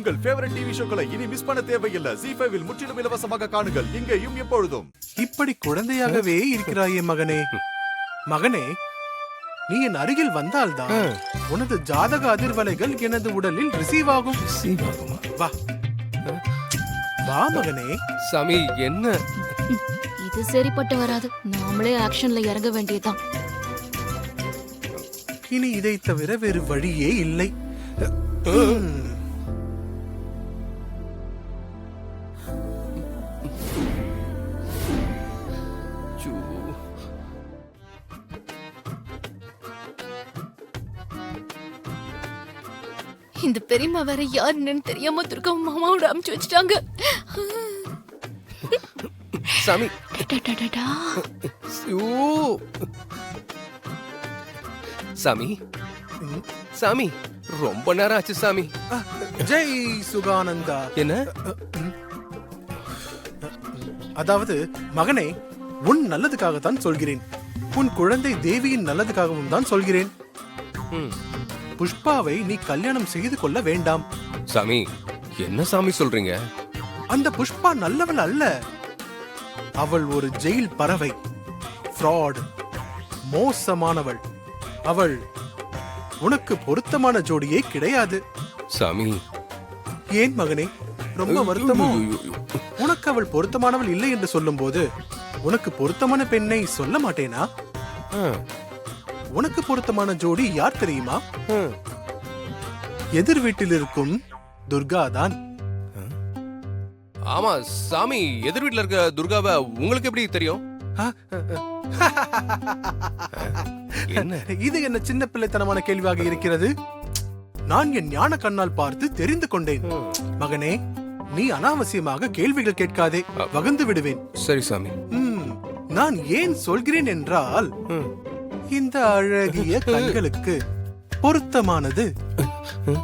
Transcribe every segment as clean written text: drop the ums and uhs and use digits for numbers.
உங்கள் favourite TV ஷோக்களை இனி miss பண்ண தேவையில்லை. ZEE5 இல் முற்றிலும் இலவசமாக காணுங்கள். இங்கேயும் எப்பொழுதும். இப்படி குழந்தையாகவே இருக்கிறாயே மகனே. மகனே, நீ என் அருகில் வந்தால்தான் உனது ஜாதக அதிர்வலைகள் எனது உடலில் ரிசீவ் ஆகும். வா வா மகனே. சாமி என்ன இது சரிப்பட்டு வராது. நாமளே ஆக்ஷன்ல இறங்க வேண்டியதுதான். இனி இதை தவிர வேறு வழியே இல்லை. இந்த பெரியம்மா வேற யாருன்னு தெரியாம துர்கா மாமாவோட அமுச்சு வச்சுட்டாங்க. சாமி டடடடடா. சாமி சாமி ரொம்ப நேரம் ஆச்சு சாமி. ஜெய் சுகானந்தா. என்ன? அதாவது மகனே, உன் நல்லதுக்காகத்தான் சொல்கிறேன். உன் குழந்தை தேவியின் நல்லதுக்காகவும் தான் சொல்கிறேன். புஷ்பாவை நீ கல்யாணம் செய்து கொள்ள வேண்டாம். சாமி என்ன சாமி சொல்றீங்க? அந்த புஷ்பா நல்லவள் அல்ல. அவள் ஒரு ஜெயில் பறவை, ஃப்ராட், மோசமானவள். அவள் உனக்கு பொருத்தமான ஜோடியே கிடையாது. சாமி ஏன் மகனே, ரொம்ப வருத்தமோ? உனக்கு அவள் பொருத்தமானவள் இல்லை என்று சொல்லும் போது உனக்கு பொருத்தமான பெண்ணை சொல்ல மாட்டேனா? உனக்கு பொருத்தமான ஜோடி யார் தெரியுமா? எதிர் வீட்டில் இருக்கும் துர்கா தான். ஆமா சாமி, எதிர் வீட்டுல இருக்க துர்காவை உங்களுக்கு எப்படி தெரியும்? என்ன இது என்ன சின்ன பிள்ளைத்தனமான கேள்வியாக இருக்கிறது? நான் என் ஞான கண்ணால் பார்த்து தெரிந்து கொண்டேன். மகனே, நீ அனாவசியமாக கேள்விகள் கேட்காதே, வகுந்து விடுவேன். சரி சாமி. நான் ஏன் சொல்கிறேன் என்றால், இந்த அழகிய கண்களுக்கு பொருத்தமானது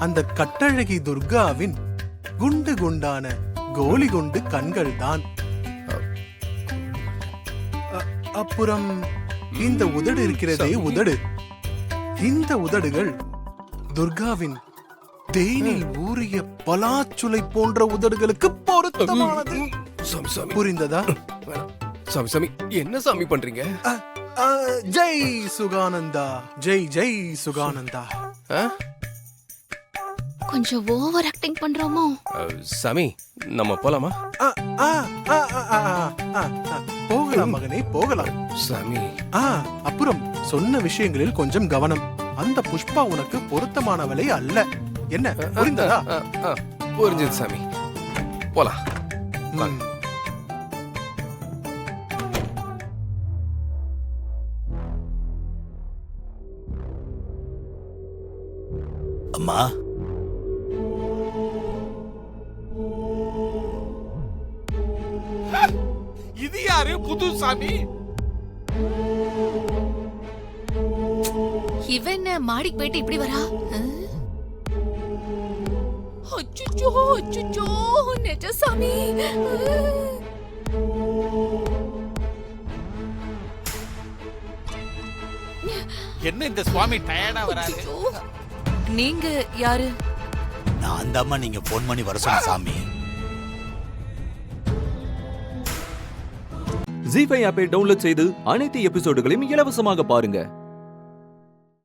அந்த கட்டழகி துர்காவின் குண்டு குண்டான கோலி குண்டு கண்கள் தான். அப்புறம் இந்த உதடு இருக்கிறதே உதடு, இந்த உதடுகள் துர்காவின் தேனில் ஊறிய பலாச்சுளை போன்ற உதடுகளுக்கு பொருத்தமானது. புரிந்ததா? சாமி சாமி என்ன சாமி பண்றீங்க? ஜெய் சுகானந்தா, ஜெய் ஜெய் சுகானந்தா. கொஞ்சம் ஓவர் ஆக்டிங் பண்றோமோ? சாமி நம்ம போலாமா? போகலாம் மகனே, போகலாம். சாமி அப்புறம் சொன்ன விஷயங்களில் கொஞ்சம் கவனம். அந்த புஷ்பா உனக்கு பொருத்தமானவளே அல்ல. என்ன புரிந்ததா? புரிஞ்சது சாமி. போலாம். அம்மா, இது யாரு புது சாமி? இவன் மாடிக்கு போயிட்டு இப்படி வரா? அச்சச்சோ அச்சச்சோ, நெஜ சாமி. என்ன இந்த சுவாமி டயர்டா வராரு? நீங்க யாரு? நான் தாம்மா நீங்க போன் பண்ணி வர சொன்ன சாமி. ZEE5 ஆப்பை டவுன்லோட் செய்து அனைத்து எபிசோடுகளையும் இலவசமாக பாருங்க.